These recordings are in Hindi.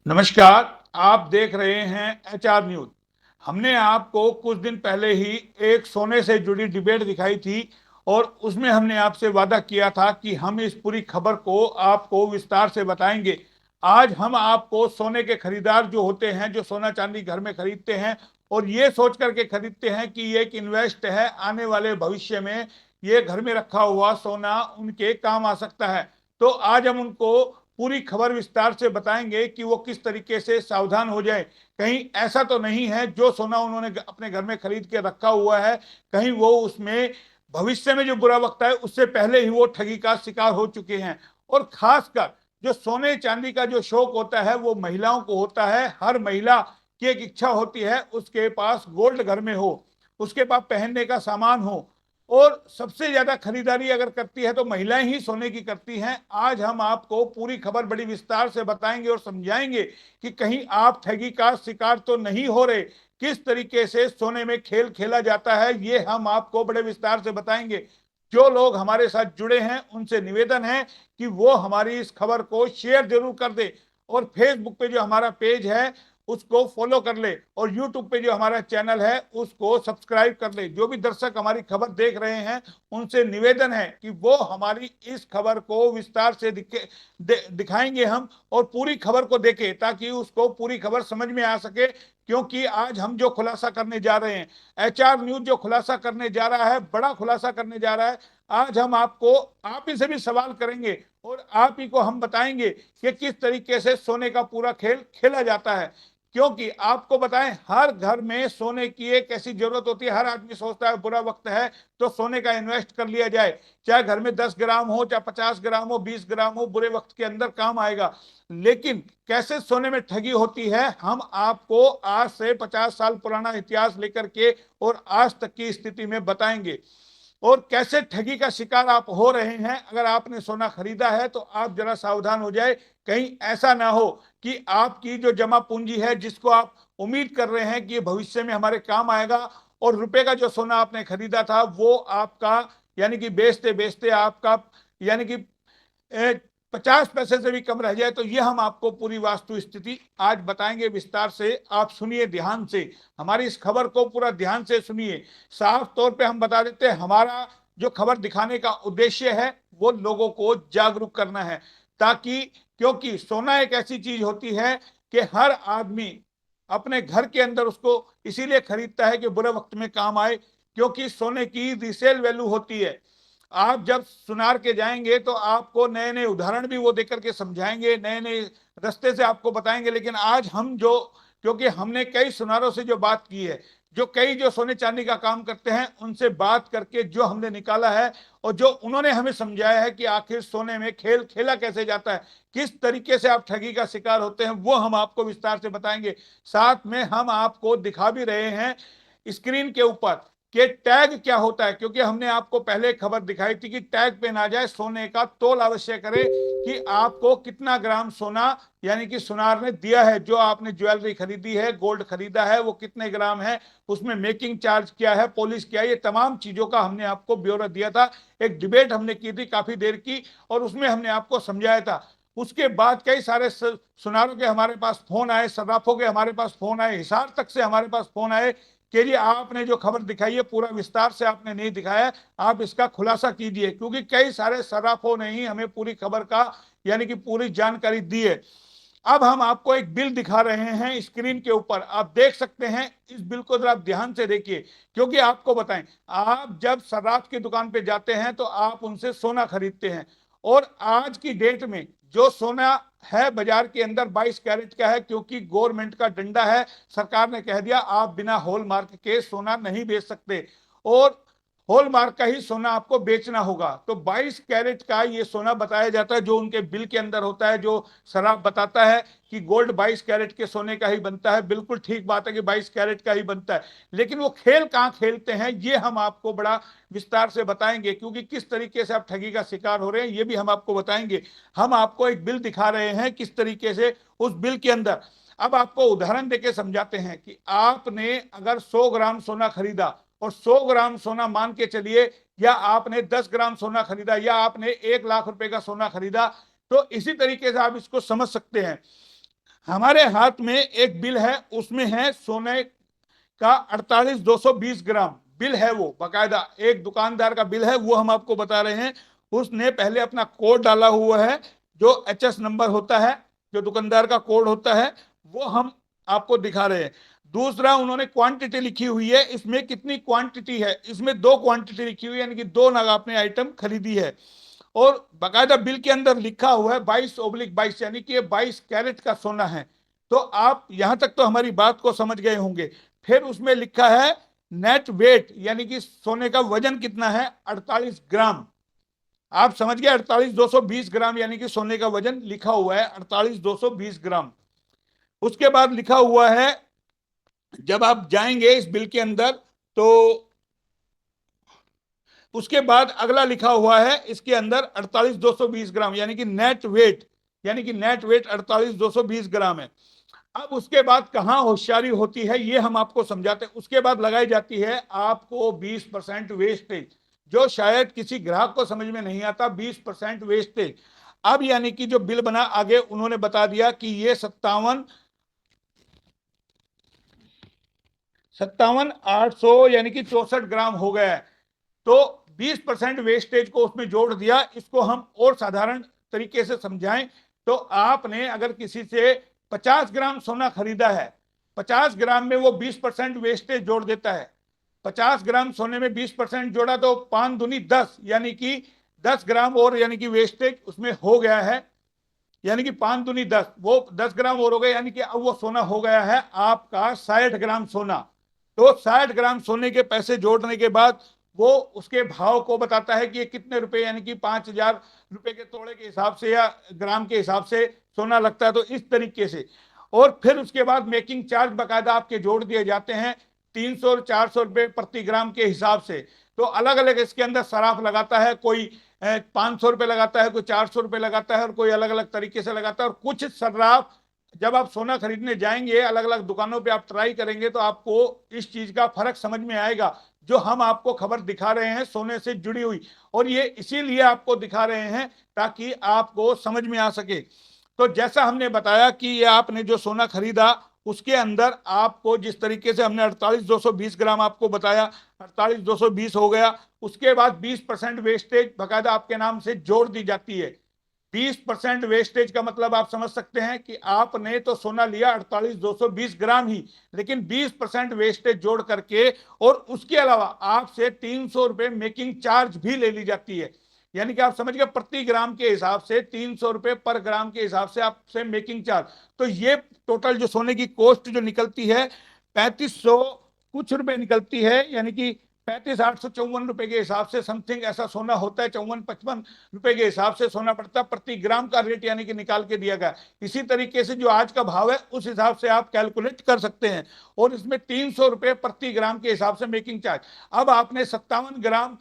नमस्कार। आप देख रहे हैं एचआर न्यूज। हमने आपको कुछ दिन पहले ही एक सोने से जुड़ी डिबेट दिखाई थी और उसमें हमने आपसे वादा किया था कि हम इस पूरी खबर को आपको विस्तार से बताएंगे। आज हम आपको सोने के खरीदार जो होते हैं, जो सोना चांदी घर में खरीदते हैं और ये सोच करके खरीदते हैं कि ये एक इन्वेस्ट है, आने वाले भविष्य में ये घर में रखा हुआ सोना उनके काम आ सकता है। तो आज हम उनको पूरी खबर विस्तार से बताएंगे कि वो किस तरीके से सावधान हो जाए। कहीं ऐसा तो नहीं है जो सोना उन्होंने अपने घर में खरीद के रखा हुआ है, कहीं वो उसमें भविष्य में जो बुरा वक्त है उससे पहले ही वो ठगी का शिकार हो चुके हैं। और खासकर जो सोने चांदी का जो शौक होता है वो महिलाओं को होता है। हर महिला की एक इच्छा होती है उसके पास गोल्ड घर में हो, उसके पास पहनने का सामान हो। और सबसे ज्यादा खरीदारी अगर करती है तो महिलाएं ही सोने की करती हैं। आज हम आपको पूरी खबर बड़ी विस्तार से बताएंगे और समझाएंगे कि कहीं आप ठगी का शिकार तो नहीं हो रहे। किस तरीके से सोने में खेल खेला जाता है ये हम आपको बड़े विस्तार से बताएंगे। जो लोग हमारे साथ जुड़े हैं उनसे निवेदन है कि वो हमारी इस खबर को शेयर जरूर कर दे और फेसबुक पे जो हमारा पेज है उसको फॉलो कर ले और यूट्यूब पे जो हमारा चैनल है उसको सब्सक्राइब कर ले। जो भी दर्शक हमारी खबर देख रहे हैं उनसे निवेदन है कि वो हमारी इस खबर को विस्तार से दिखाएंगे हम और पूरी खबर को देखें ताकि उसको पूरी खबर समझ में आ सके। क्योंकि आज हम जो खुलासा करने जा रहे हैं, एचआर न्यूज जो खुलासा करने जा रहा है, बड़ा खुलासा करने जा रहा है। आज हम आपको आप ही से भी सवाल करेंगे और आप ही को हम बताएंगे कि किस तरीके से सोने का पूरा खेल खेला जाता है। क्योंकि आपको बताएं, हर घर में सोने की एक ऐसी जरूरत होती है। हर आदमी सोचता है बुरा वक्त है तो सोने का इन्वेस्ट कर लिया जाए, चाहे घर में 10 ग्राम हो, चाहे 50 ग्राम हो, 20 ग्राम हो, बुरे वक्त के अंदर काम आएगा। लेकिन कैसे सोने में ठगी होती है हम आपको आज से 50 साल पुराना इतिहास लेकर के और आज तक की स्थिति में बताएंगे। और कैसे ठगी का शिकार आप हो रहे हैं। अगर आपने सोना खरीदा है तो आप जरा सावधान हो जाए। कहीं ऐसा ना हो कि आपकी जो जमा पूंजी है, जिसको आप उम्मीद कर रहे हैं कि ये भविष्य में हमारे काम आएगा, और रुपए का जो सोना आपने खरीदा था वो आपका यानी कि बेचते बेचते आपका यानी कि 50 पैसे से भी कम रह जाए। तो ये हम आपको पूरी वास्तु स्थिति आज बताएंगे विस्तार से। आप सुनिए ध्यान से, हमारी इस खबर को पूरा ध्यान से सुनिए। साफ तौर पे हम बता देते हैं, हमारा जो खबर दिखाने का उद्देश्य है वो लोगों को जागरूक करना है। ताकि क्योंकि सोना एक ऐसी चीज होती है कि हर आदमी अपने घर के अंदर उसको इसीलिए खरीदता है कि बुरे वक्त में काम आए। क्योंकि सोने की रीसेल वैल्यू होती है। आप जब सुनार के जाएंगे तो आपको नए नए उदाहरण भी वो देकर के समझाएंगे, नए नए रास्ते से आपको बताएंगे। लेकिन आज हम जो, क्योंकि हमने कई सुनारों से जो बात की है, जो कई जो सोने चांदी का काम करते हैं उनसे बात करके जो हमने निकाला है और जो उन्होंने हमें समझाया है कि आखिर सोने में खेल खेला कैसे जाता है, किस तरीके से आप ठगी का शिकार होते हैं, वो हम आपको विस्तार से बताएंगे। साथ में हम आपको दिखा भी रहे हैं स्क्रीन के ऊपर कि टैग क्या होता है। क्योंकि हमने आपको पहले खबर दिखाई थी कि टैग पे ना जाए, सोने का तोल अवश्य करें कि आपको कितना ग्राम सोना यानी कि सुनार ने दिया है। जो आपने ज्वेलरी खरीदी है, गोल्ड खरीदा है, वो कितने ग्राम है, उसमें मेकिंग चार्ज क्या है, पॉलिश क्या है, ये तमाम चीजों का हमने आपको ब्यौरा दिया था। एक डिबेट हमने की थी काफी देर की और उसमें हमने आपको समझाया था। उसके बाद कई सारे सुनारों के हमारे पास फोन आए, सर्राफों के हमारे पास फोन आए, हिसार तक से हमारे पास फोन आए के लिए आपने जो खबर दिखाई है पूरा विस्तार से आपने नहीं दिखाया, आप इसका खुलासा कीजिए। क्योंकि कई सारे सर्राफों ने ही हमें पूरी खबर का यानी कि पूरी जानकारी दी है। अब हम आपको एक बिल दिखा रहे हैं स्क्रीन के ऊपर, आप देख सकते हैं। इस बिल को जरा आप ध्यान से देखिए। क्योंकि आपको बताएं, आप जब सर्राफ की दुकान पे जाते हैं तो आप उनसे सोना खरीदते हैं और आज की डेट में जो सोना है बाजार के अंदर 22 कैरेट का है। क्योंकि गवर्नमेंट का डंडा है, सरकार ने कह दिया आप बिना हॉलमार्क के सोना नहीं बेच सकते और हॉलमार्क का ही सोना आपको बेचना होगा। तो 22 कैरेट का ये सोना बताया जाता है जो उनके बिल के अंदर होता है। जो शराब बताता है कि गोल्ड 22 कैरेट के सोने का ही बनता है, बिल्कुल ठीक बात है कि 22 कैरेट का ही बनता है। लेकिन वो खेल कहाँ खेलते हैं ये हम आपको बड़ा विस्तार से बताएंगे। क्योंकि किस तरीके से आप ठगी का शिकार हो रहे हैं ये भी हम आपको बताएंगे। हम आपको एक बिल दिखा रहे हैं किस तरीके से उस बिल के अंदर, अब आपको उदाहरण देके समझाते हैं कि आपने अगर 100 ग्राम सोना खरीदा और 100 ग्राम सोना मान के चलिए, या आपने 10 ग्राम सोना खरीदा, या आपने 1 लाख रुपए का सोना खरीदा, तो इसी तरीके से आप इसको समझ सकते हैं। हमारे हाथ में एक बिल है, उसमें है सोने का 48,220 ग्राम बिल है, वो बकायदा एक दुकानदार का बिल है, वो हम आपको बता रहे हैं। उसने पहले अपना कोड डाला हुआ है, जो एचएस नंबर होता है, जो दुकानदार का कोड होता है, वो हम आपको दिखा रहे हैं। दूसरा, उन्होंने क्वांटिटी लिखी हुई है, इसमें कितनी क्वांटिटी है, इसमें 2 क्वांटिटी लिखी हुई है, यानी कि 2 नग आपने आइटम खरीदी है। और बाकायदा बिल के अंदर लिखा हुआ है 22/22, यानी कि ये 22 कैरेट का सोना है। तो आप यहां तक तो हमारी बात को समझ गए होंगे। फिर उसमें लिखा है नेट वेट, यानी कि सोने का वजन कितना है, 48 ग्राम। आप समझ गए, 48,220 ग्राम, यानी कि सोने का वजन लिखा हुआ है 48,220 ग्राम। उसके बाद लिखा हुआ है, जब आप जाएंगे इस बिल के अंदर, तो उसके बाद अगला लिखा हुआ है इसके अंदर 48,220 ग्राम, यानी कि नेट वेट, यानी कि नेट वेट 48,220 ग्राम है। अब उसके बाद कहां होशियारी होती है, ये हम आपको समझाते हैं। उसके बाद लगाई जाती है आपको 20% वेस्टेज, जो शायद किसी ग्राहक को समझ में नहीं आता, 20% वेस्टेज। अब यानी कि जो बिल बना, आगे उन्होंने बता दिया कि ये 57,800 यानी कि 64 ग्राम हो गया है। तो 20% वेस्टेज को उसमें जोड़ दिया। इसको हम और साधारण तरीके से समझाएं तो, आपने अगर किसी से 50 ग्राम सोना खरीदा है, 50 ग्राम में वो 20% वेस्टेज जोड़ देता है। 50 ग्राम सोने में 20% जोड़ा तो 5 दूनी 10, यानी कि 10 ग्राम और, यानी कि वेस्टेज उसमें हो गया है, यानी कि 5 दूनी 10, वो 10 ग्राम और हो गए, यानी कि अब वो सोना हो गया है आपका 60 ग्राम सोना। तो 60 ग्राम सोने के पैसे जोड़ने के बाद वो उसके भाव को बताता है कि ये कितने रुपए, यानी कि 5,000 रुपए के तोड़े के हिसाब से या ग्राम के हिसाब से सोना लगता है, तो इस तरीके से। और फिर उसके बाद मेकिंग चार्ज बकायदा आपके जोड़ दिए जाते हैं, 300 और 400 रुपए प्रति ग्राम के हिसाब से। तो अलग अलग इसके अंदर सराफ लगाता है, कोई 500 रुपए लगाता है, कोई 400 रुपए लगाता है, और कोई अलग अलग तरीके से लगाता है। और कुछ सर्राफ, जब आप सोना खरीदने जाएंगे अलग अलग दुकानों पे, आप ट्राई करेंगे तो आपको इस चीज का फर्क समझ में आएगा, जो हम आपको खबर दिखा रहे हैं सोने से जुड़ी हुई। और ये इसीलिए आपको दिखा रहे हैं ताकि आपको समझ में आ सके। तो जैसा हमने बताया कि ये आपने जो सोना खरीदा, उसके अंदर आपको जिस तरीके से हमने 48,220 ग्राम आपको बताया, 48,220 हो गया। उसके बाद 20% वेस्टेज बकायदा आपके नाम से जोड़ दी जाती है। 20% वेस्टेज का मतलब आप समझ सकते हैं कि आपने तो सोना लिया 48,220 ग्राम ही, लेकिन 20% वेस्टेज जोड़ करके, और उसके अलावा आपसे 300 रुपए मेकिंग चार्ज भी ले ली जाती है। यानी कि आप समझ गए, प्रति ग्राम के हिसाब से 300 रुपए पर ग्राम के हिसाब से आपसे मेकिंग चार्ज। तो ये टोटल जो सोने की कॉस्ट जो निकलती है, 3500 कुछ रुपए निकलती है, यानी कि 35,854 रुपए के हिसाब से समथिंग ऐसा सोना होता है। 54-55 रुपए के हिसाब से सोना पड़ता है प्रति ग्राम का रेट, यानी कि निकाल के दिया गया। इसी तरीके से जो आज का भाव है उस हिसाब से आप कैलकुलेट कर सकते हैं। और इसमें 300 रुपए प्रति ग्राम के हिसाब से मेकिंग चार्ज। अब आपने 57 ग्राम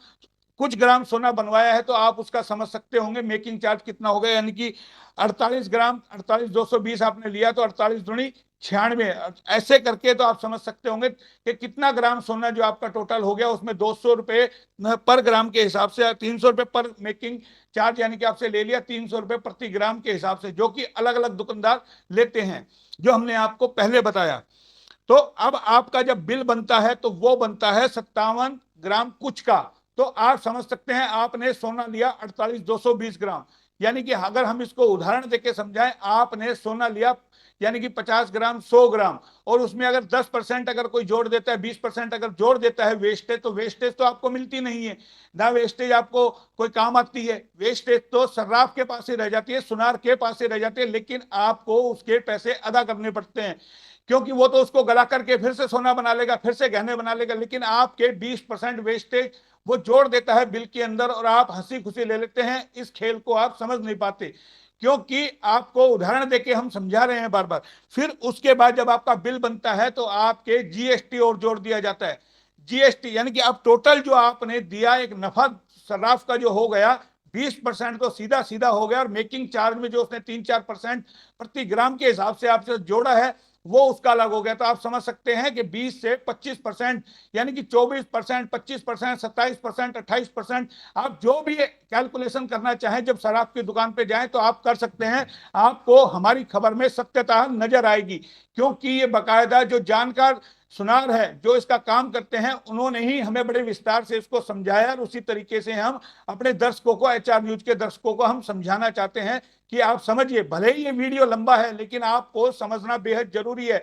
कुछ ग्राम सोना बनवाया है, तो आप उसका समझ सकते होंगे मेकिंग चार्ज कितना होगा, यानी कि 48 ग्राम 48,220 आपने लिया, तो 48 दूनी 96, ऐसे करके तो आप समझ सकते होंगे कि कितना ग्राम सोना जो आपका टोटल हो गया। उसमें 200 रुपए पर ग्राम के हिसाब से, 300 रुपए पर मेकिंग चार्ज, यानी कि आपसे ले लिया 300 रुपए प्रति ग्राम के हिसाब से, जो कि अलग अलग दुकानदार लेते हैं, जो हमने आपको पहले बताया। तो अब आपका जब बिल बनता है तो वो बनता है 57 ग्राम कुछ का। तो आप समझ सकते हैं आपने सोना लिया 48,220 ग्राम, यानी कि अगर हम इसको उदाहरण देके समझाएं, आपने सोना लिया यानी कि 50 ग्राम 100 ग्राम, और उसमें अगर 10% अगर कोई जोड़ देता है, 20% अगर जोड़ देता है वेस्टेज, तो वेस्टेज तो आपको मिलती नहीं है ना, वेस्टेज आपको कोई काम आती है। वेस्टेज तो सर्राफ के पास ही रह जाती है, सुनार के पास ही रह जाती है, लेकिन आपको उसके पैसे अदा करने पड़ते हैं, क्योंकि वो तो उसको गला करके फिर से सोना बना लेगा, फिर से गहने बना लेगा। लेकिन आपके 20% वेस्टेज वो जोड़ देता है बिल के अंदर, और आप हंसी खुशी ले लेते हैं। इस खेल को आप समझ नहीं पाते, क्योंकि आपको उदाहरण देके हम समझा रहे हैं बार बार। फिर उसके बाद जब आपका बिल बनता है तो आपके जीएसटी और जोड़ दिया जाता है। जीएसटी यानी कि अब टोटल जो आपने दिया एक नफा सर्राफ का जो हो गया, 20% तो सीधा सीधा हो गया, और मेकिंग चार्ज में जो उसने 3-4% प्रति ग्राम के हिसाब से आपसे जोड़ा है, वो उसका अलग हो गया। तो आप समझ सकते हैं कि 20 से 25%, यानी कि 24%, 25%, 27%, 28%, आप जो भी कैलकुलेशन करना चाहें जब शराब की दुकान पे जाएं तो आप कर सकते हैं। आपको हमारी खबर में सत्यता नजर आएगी, क्योंकि ये बाकायदा जो जानकार सुनार है, जो इसका काम करते हैं, उन्होंने ही हमें बड़े विस्तार से इसको समझाया, और उसी तरीके से हम अपने दर्शकों को, एचआर न्यूज के दर्शकों को हम समझाना चाहते हैं कि आप समझिए। भले ही ये वीडियो लंबा है, लेकिन आपको समझना बेहद जरूरी है,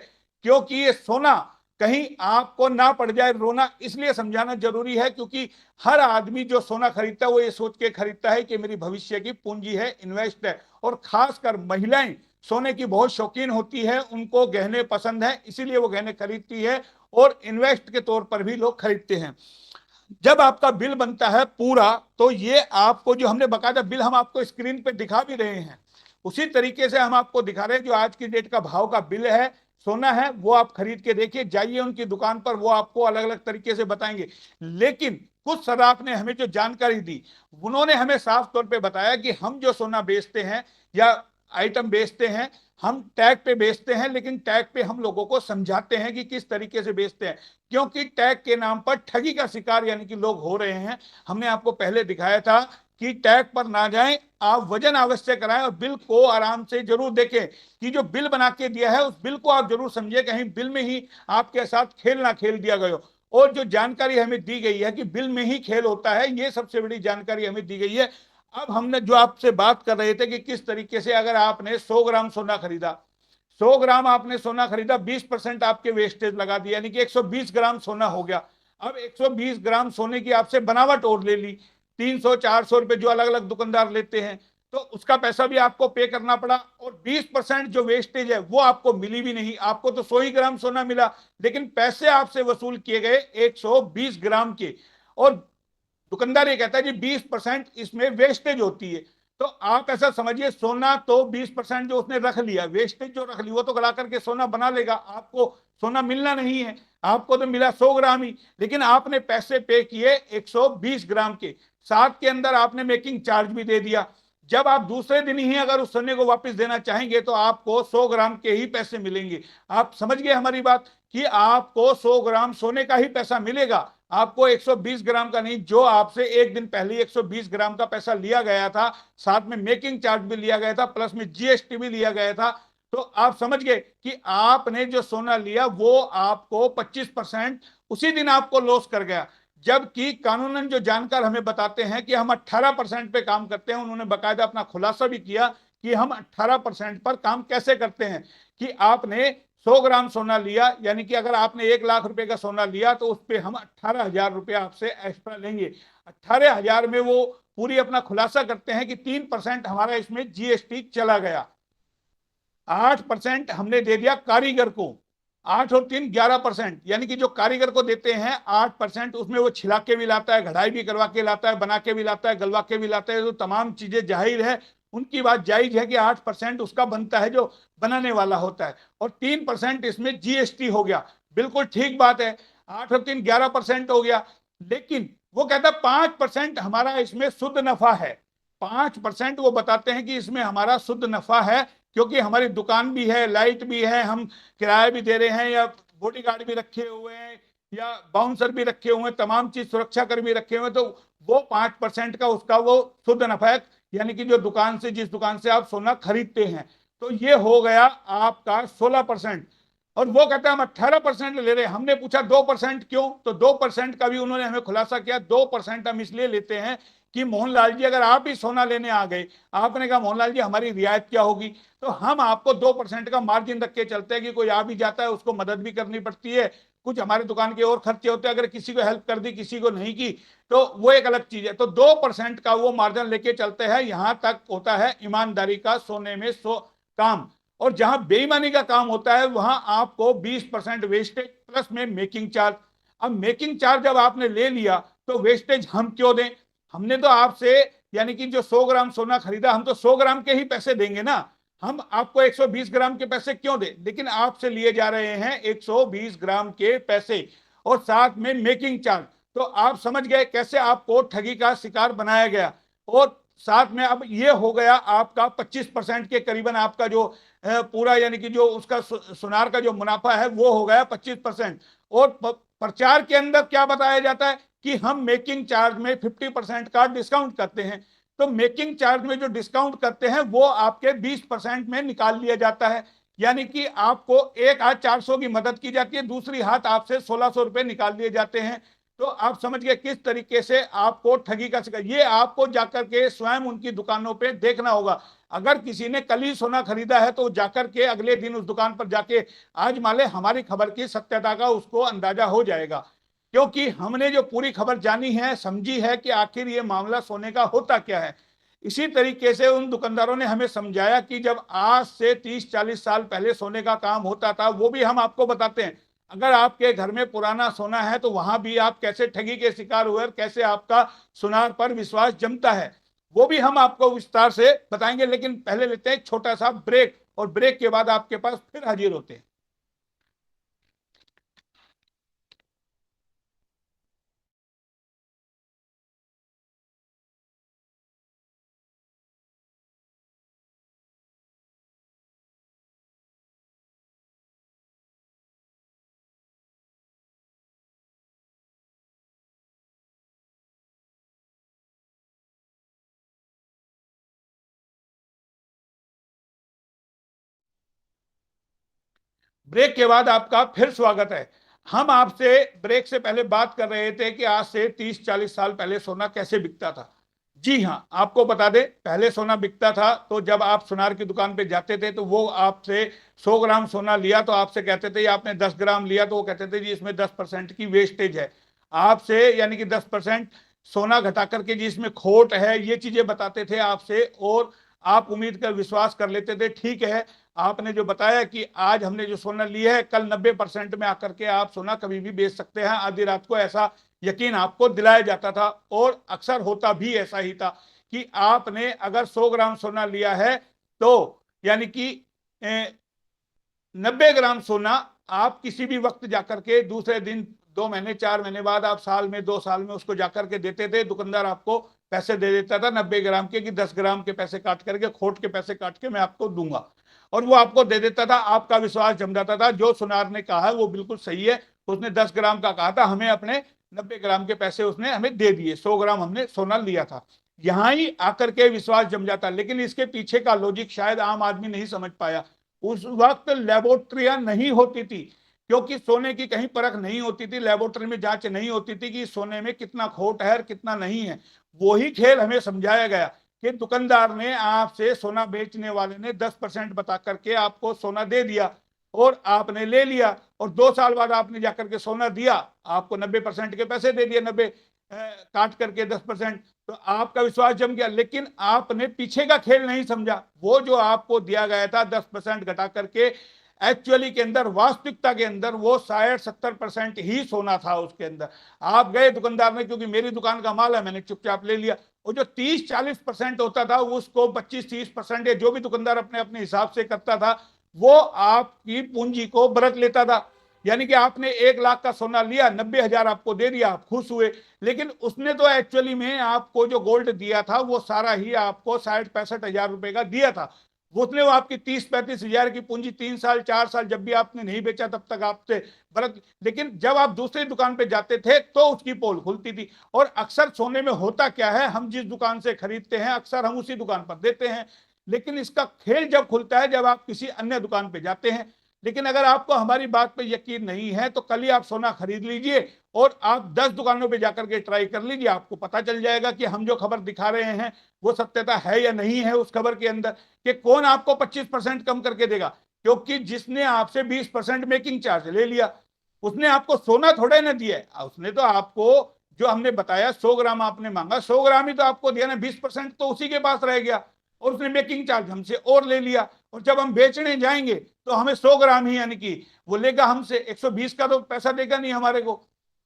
क्योंकि ये सोना कहीं आपको ना पड़ जाए रोना, इसलिए समझाना जरूरी है। क्योंकि हर आदमी जो सोना खरीदता है वो ये सोच के खरीदता है कि मेरी भविष्य की पूंजी है, इन्वेस्ट है। और खासकर महिलाएं सोने की बहुत शौकीन होती है, उनको गहने पसंद है, इसीलिए वो गहने खरीदती है, और इन्वेस्ट के तौर पर भी लोग खरीदते हैं। जब आपका बिल बनता है पूरा, तो ये आपको जो हमने बकायदा बिल हम आपको स्क्रीन पे दिखा भी रहे हैं, उसी तरीके से हम आपको दिखा रहे हैं जो आज की डेट का भाव का बिल है, सोना है, वो आप खरीद के देखिए, जाइए उनकी दुकान पर, वो आपको अलग अलग तरीके से बताएंगे। लेकिन कुछ सराफ ने हमें जो जानकारी दी, उन्होंने हमें साफ तौर पे बताया कि हम जो सोना बेचते हैं या आइटम बेचते हैं, हम टैग पे बेचते हैं, लेकिन टैग पे हम लोगों को समझाते हैं कि किस तरीके से बेचते हैं, क्योंकि टैग के नाम पर ठगी का शिकार यानी कि लोग हो रहे हैं। हमने आपको पहले दिखाया था कि टैग पर ना जाएं, आप वजन अवश्य कराएं, और बिल को आराम से जरूर देखें कि जो बिल बना के दिया है उस बिल को आप जरूर समझिए, कहीं बिल में ही आपके साथ खेल ना खेल दिया गया हो। और जो जानकारी हमें दी गई है कि बिल में ही खेल होता है, ये सबसे बड़ी जानकारी हमें दी गई है। अब हमने जो आपसे बात कर रहे थे कि किस तरीके से अगर आपने 100 ग्राम सोना खरीदा, 100 ग्राम आपने सोना खरीदा, 20% आपके वेस्टेज लगा दिया, यानी कि 120 ग्राम सोना हो गया। अब 120 ग्राम सोने की आपसे बनावट और ले ली, 300-400 रुपए जो अलग अलग दुकानदार लेते हैं, तो उसका पैसा भी आपको पे करना पड़ा, और 20% जो वेस्टेज है वो आपको मिली भी नहीं। आपको तो 100 ही ग्राम सोना मिला, लेकिन पैसे आपसे वसूल किए गए 120 ग्राम के। और दुकानदार ये कहता है जी 20% इसमें वेस्टेज होती है। तो आप ऐसा समझिए, सोना तो 20% जो उसने रख लिया, वेस्टेज जो रख ली, वो तो गला करके सोना बना लेगा, आपको सोना मिलना नहीं है। आपको तो मिला 100 ग्राम ही, लेकिन आपने पैसे पे किए 120 ग्राम के, साथ के अंदर आपने मेकिंग चार्ज भी दे दिया। जब आप दूसरे दिन ही अगर उस सोने को वापस देना चाहेंगे तो आपको 100 ग्राम के ही पैसे मिलेंगे। आप समझ गए हमारी बात कि आपको 100 ग्राम सोने का ही पैसा मिलेगा, आपको 120 ग्राम का नहीं। जो आपसे एक दिन पहले 120 ग्राम का पैसा लिया गया था, साथ में मेकिंग चार्ज भी लिया गया था, प्लस में जीएसटी भी लिया गया था। तो आप समझ गए कि आपने जो सोना लिया वो आपको 25% उसी दिन आपको लॉस कर गया। जबकि कानूनन जो जानकार हमें बताते हैं कि हम 18% पे काम करते हैं, उन्होंने बकायदा अपना खुलासा भी किया कि हम 18% पर काम कैसे करते हैं। कि आपने 100 ग्राम सोना लिया, यानी कि अगर आपने 1 लाख रुपए का सोना लिया तो उस पर हम 18,000 रुपया आपसे एक्स्ट्रा लेंगे। 18,000 में वो पूरी अपना खुलासा करते हैं कि 3% हमारा इसमें जीएसटी चला गया, 8% हमने दे दिया कारीगर को, 8 और 3 11%, यानी कि जो कारीगर को देते हैं 8%, उसमें वो छिला के भी लाता है, घड़ाई भी करवा के लाता है, बना के भी लाता है, गलवा के भी लाता है, तो तमाम चीजें जाहिर है उनकी बात जायज है कि 8% उसका बनता है जो बनाने वाला होता है, और 3% इसमें जीएसटी हो गया। बिल्कुल ठीक बात है, 8 और 3 11% हो गया। लेकिन वो कहता है 5% हमारा इसमें शुद्ध नफा है, 5% वो बताते हैं कि इसमें हमारा शुद्ध नफा है, क्योंकि हमारी दुकान भी है, लाइट भी है, हम किराया भी दे रहे हैं, या बॉडीगार्ड भी रखे हुए हैं, या बाउंसर भी रखे हुए हैं, तमाम चीज सुरक्षा कर्मी रखे हुए हैं, तो वो 5% का उसका वो शुद्ध नफा है, यानी कि जो दुकान से, जिस दुकान से आप सोना खरीदते हैं। तो ये हो गया आपका 16%। और वो कहते हैं हम 18% ले रहे हैं। हमने पूछा 2% क्यों, तो 2% का भी उन्होंने हमें खुलासा किया। 2% हम इसलिए लेते हैं कि मोहनलाल जी अगर आप ही सोना लेने आ गए, आपने कहा मोहनलाल जी हमारी रियायत क्या होगी, तो हम आपको 2% का मार्जिन रख के चलते हैं कि कोई आ भी जाता है उसको मदद भी करनी पड़ती है, कुछ हमारे दुकान के और खर्चे होते हैं, अगर किसी को हेल्प कर दी किसी को नहीं की तो वो एक अलग चीज है। तो 2% का वो मार्जिन लेके चलते हैं। यहां तक होता है ईमानदारी का सोने में काम। और जहां बेईमानी का काम होता है वहां आपको 20% वेस्टेज प्लस में मेकिंग चार्ज। अब मेकिंग चार्ज जब आपने ले लिया तो वेस्टेज हम क्यों दें, हमने तो आपसे, यानी कि जो 100 ग्राम सोना खरीदा, हम तो 100 ग्राम के ही पैसे देंगे ना, हम आपको 120 ग्राम के पैसे क्यों दें। लेकिन आपसे लिए जा रहे हैं 120 ग्राम के पैसे, और साथ में मेकिंग चार्ज। तो आप समझ गए कैसे आपको ठगी का शिकार बनाया गया। और साथ में अब ये हो गया आपका 25% के करीबन, आपका जो पूरा यानी कि जो उसका सुनार का जो मुनाफा है वो हो गया 25%। और प्रचार के अंदर क्या बताया जाता है कि हम मेकिंग चार्ज में 50% का डिस्काउंट करते हैं। तो मेकिंग चार्ज में जो डिस्काउंट करते हैं वो आपके 20% में निकाल लिया जाता है। यानी कि आपको एक हाथ 400 की मदद की जाती है, दूसरी हाथ आपसे 1600 रुपए निकाल लिए जाते हैं। तो आप समझ गए किस तरीके से आपको ठगी का शिकार, ये आपको जाकर के स्वयं उनकी दुकानों पे देखना होगा। अगर किसी ने कल ही सोना खरीदा है तो जाकर के अगले दिन उस दुकान पर जाके आजमा ले, हमारी खबर की सत्यता का उसको अंदाजा हो जाएगा। क्योंकि हमने जो पूरी खबर जानी है, समझी है कि आखिर ये मामला सोने का होता क्या है। इसी तरीके से उन दुकानदारों ने हमें समझाया कि जब आज से 30-40 साल पहले सोने का काम होता था, वो भी हम आपको बताते हैं। अगर आपके घर में पुराना सोना है तो वहां भी आप कैसे ठगी के शिकार हुए और कैसे आपका सुनार पर विश्वास जमता है, वो भी हम आपको विस्तार से बताएंगे। लेकिन पहले लेते हैं एक छोटा सा ब्रेक, और ब्रेक के बाद आपके पास फिर हाजिर होते हैं। ब्रेक के बाद आपका फिर स्वागत है। हम आपसे ब्रेक से पहले बात कर रहे थे कि आज से 30-40 साल पहले सोना कैसे बिकता था। जी हां, आपको बता दें, पहले सोना बिकता था तो जब आप सुनार की दुकान पे जाते थे तो वो आपसे 100 ग्राम सोना लिया तो आपसे कहते थे, या आपने 10 ग्राम लिया तो वो कहते थे जी इसमें 10% की वेस्टेज है। आपसे यानी कि 10% सोना घटा करके जी इसमें खोट है, ये चीजें बताते थे आपसे। और आप उम्मीद कर विश्वास कर लेते थे, ठीक है आपने जो बताया कि आज हमने जो सोना लिया है कल 90% में आकर के आप सोना कभी भी बेच सकते हैं, आधी रात को ऐसा यकीन आपको दिलाया जाता था। और अक्सर होता भी ऐसा ही था कि आपने अगर 100 ग्राम सोना लिया है तो यानी कि 90 ग्राम सोना आप किसी भी वक्त जाकर के दूसरे दिन, 2 महीने 4 महीने बाद, आप साल में 2 साल में उसको जाकर के देते थे, दुकानदार आपको पैसे दे देता था 90 ग्राम के, कि 10 ग्राम के पैसे काट करके, खोट के पैसे काट के मैं आपको दूंगा। और वो आपको दे देता था, आपका विश्वास जम जाता था। जो सुनार ने कहा है वो बिल्कुल सही है, उसने 10 ग्राम का कहा था, हमें अपने 90 ग्राम के पैसे उसने हमें दे दिए, 100 ग्राम हमने सोना लिया था। यहां ही आकर के विश्वास जम जाता। लेकिन इसके पीछे का लॉजिक शायद आम आदमी नहीं समझ पाया। उस वक्त लेबोरेटरियां नहीं होती थी, क्योंकि सोने की कहीं परख नहीं होती थी, लेबोरेटरी में जांच नहीं होती थी कि सोने में कितना खोट है और कितना नहीं है। वही खेल हमें समझाया गया कि दुकानदार ने आपसे, सोना बेचने वाले ने 10% बता करके आपको सोना दे दिया और आपने ले लिया, और 2 साल बाद आपने जाकर के सोना दिया, आपको 90% के पैसे दे दिए, 90 काट करके 10%। तो आपका विश्वास जम गया। लेकिन आपने पीछे का खेल नहीं समझा। वो जो आपको दिया गया था 10% घटा करके, एक्चुअली के अंदर, वास्तविकता के अंदर वो शायद 70% ही सोना था उसके अंदर। आप गए दुकानदार ने, क्योंकि मेरी दुकान का माल है, मैंने चुपचाप ले लिया। और जो 30-40% होता था उसको 25-30%, जो भी दुकानदार अपने अपने हिसाब से करता था, वो आपकी पूंजी को बरत लेता था। यानी कि आपने 1 लाख का सोना लिया, 90,000 आपको दे दिया, आप खुश हुए। लेकिन उसने तो एक्चुअली में आपको जो गोल्ड दिया था वो सारा ही आपको 60-65 हजार रुपए का दिया था। उसने वो आपकी 30-35 हजार की पूंजी 3 साल 4 साल जब भी आपने नहीं बेचा तब तक आपसे बरत। लेकिन जब आप दूसरी दुकान पे जाते थे तो उसकी पोल खुलती थी। और अक्सर सोने में होता क्या है, हम जिस दुकान से खरीदते हैं अक्सर हम उसी दुकान पर देते हैं। लेकिन इसका खेल जब खुलता है जब आप किसी अन्य दुकान पे जाते हैं। लेकिन अगर आपको हमारी बात पे यकीन नहीं है तो कल ही आप सोना खरीद लीजिए और आप 10 दुकानों पे जाकर के ट्राई कर लीजिए, आपको पता चल जाएगा कि हम जो खबर दिखा रहे हैं वो सत्यता है या नहीं है उस खबर के अंदर। कि कौन आपको 25% कम करके देगा, क्योंकि जिसने आपसे 20% मेकिंग चार्ज ले लिया उसने आपको सोना थोड़े ना दिया है, उसने तो आपको जो हमने बताया 100 ग्राम आपने मांगा, 100 ग्राम ही तो आपको दिया ना, 20% तो उसी के पास रह गया और उसने मेकिंग चार्ज हमसे और ले लिया। और जब हम बेचने जाएंगे तो हमें 100 ग्राम ही यानी कि वो लेगा हमसे, 120 का तो पैसा देगा नहीं हमारे को,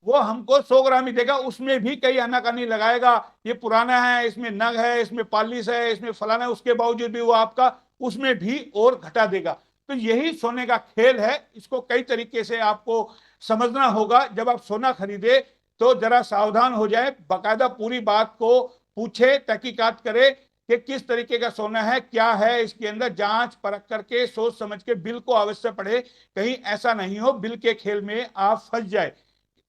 वो हमको 100 ग्राम ही देगा। उसमें भी कई आनाकानी लगाएगा, ये पुराना है, इसमें नग है, इसमें पॉलिश है, इसमें फलाना है, उसके बावजूद भी वो आपका उसमें भी और घटा देगा। तो यही सोने का खेल है, इसको कई तरीके से आपको समझना होगा। जब आप सोना खरीदे तो जरा सावधान हो जाए, बाकायदा पूरी बात को पूछे, तहकीकात करे कि किस तरीके का सोना है, क्या है इसके अंदर, जांच परख करके सोच समझ के बिल को अवश्य पढ़े। कहीं ऐसा नहीं हो बिल के खेल में आप फंस जाए।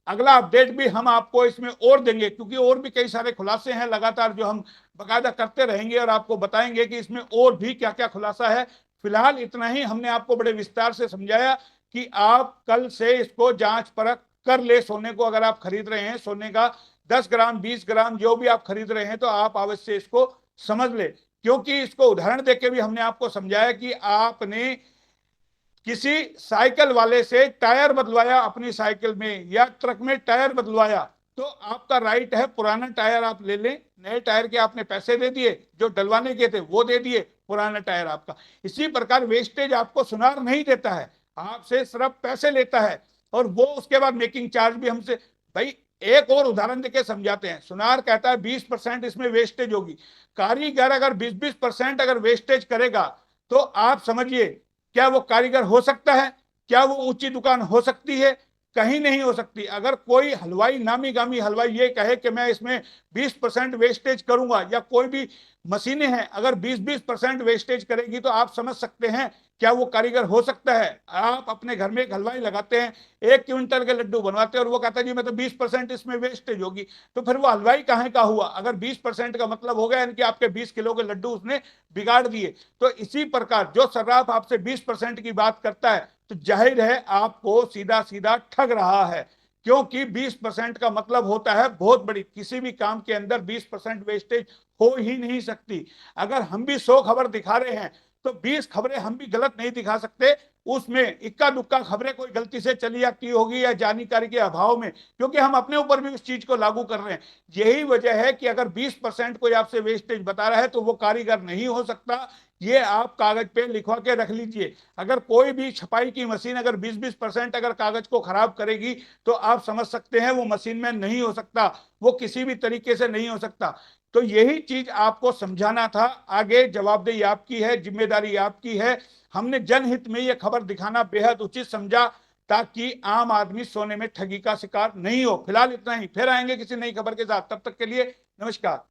अगला अपडेट भी हम आपको इसमें और देंगे, क्योंकि और भी कई सारे खुलासे हैं लगातार जो हम बाकायदा करते रहेंगे और आपको बताएंगे कि इसमें और भी क्या क्या खुलासा है। फिलहाल इतना ही हमने आपको बड़े विस्तार से समझाया कि आप कल से इसको जांच परख कर ले। सोने को अगर आप खरीद रहे हैं, सोने का 10 ग्राम 20 ग्राम जो भी आप खरीद रहे हैं, तो आप अवश्य इसको समझ ले। क्योंकि इसको उदाहरण देके भी हमने आपको समझाया कि आपने किसी साइकिल वाले से टायर बदलवाया अपनी साइकिल में, या ट्रक में टायर बदलवाया, तो आपका राइट है पुराना टायर आप ले लें। नए टायर के आपने पैसे दे दिए, जो डलवाने के थे वो दे दिए, पुराना टायर आपका। इसी प्रकार वेस्टेज आपको सुनार नहीं देता है, आपसे सिर्फ पैसे लेता है, और वो उसके बाद मेकिंग चार्ज भी हमसे। भाई एक और उदाहरण देके समझाते हैं। सुनार कहता है 20% इसमें वेस्टेज होगी। कारीगर अगर 20-20% अगर वेस्टेज करेगा, तो आप समझिए क्या वो कारीगर हो सकता है? क्या वो ऊंची दुकान हो सकती है? कहीं नहीं हो सकती। अगर कोई हलवाई, नामी गामी हलवाई ये कहे कि मैं इसमें 20% वेस्टेज करूंगा, या कोई भी मशीनें हैं अगर 20-20% वेस्टेज करेगी, तो आप समझ सकते हैं क्या वो कारीगर हो सकता है? आप अपने घर में एक हलवाई लगाते हैं, 1 क्विंटल के लड्डू बनवाते हैं, और वो कहता है जी मैं तो 20% इसमें वेस्टेज होगी, तो फिर वो हलवाई कहाँ का हुआ? अगर 20% का मतलब हो गया कि आपके 20 किलो के लड्डू उसने बिगाड़ दिए। तो इसी प्रकार जो सर्राफ आपसे 20% की बात करता है, तो जाहिर है आपको सीधा सीधा ठग रहा है। क्योंकि 20% का मतलब होता है बहुत बड़ी, किसी भी काम के अंदर 20% वेस्टेज हो ही नहीं सकती। अगर हम भी 100 खबर दिखा रहे हैं, तो 20 खबरें हम भी गलत नहीं दिखा सकते। उसमें इक्का दुक्का खबरें कोई गलती से चली जाती होगी, या जानकारी के अभाव में, क्योंकि हम अपने ऊपर भी उस चीज को लागू कर रहे हैं। यही वजह है कि अगर 20% कोई आपसे वेस्टेज बता रहा है, तो वो कारीगर नहीं हो सकता। ये आप कागज पे लिखवा के रख लीजिए। अगर कोई भी छपाई की मशीन अगर 20-20% अगर कागज को खराब करेगी, तो आप समझ सकते हैं वो मशीन में नहीं हो सकता, वो किसी भी तरीके से नहीं हो सकता। तो यही चीज आपको समझाना था। आगे जवाबदेही आपकी है, जिम्मेदारी आपकी है। हमने जनहित में यह खबर दिखाना बेहद उचित समझा, ताकि आम आदमी सोने में ठगी का शिकार नहीं हो। फिलहाल इतना ही, फिर आएंगे किसी नई खबर के साथ। तब तक के लिए नमस्कार।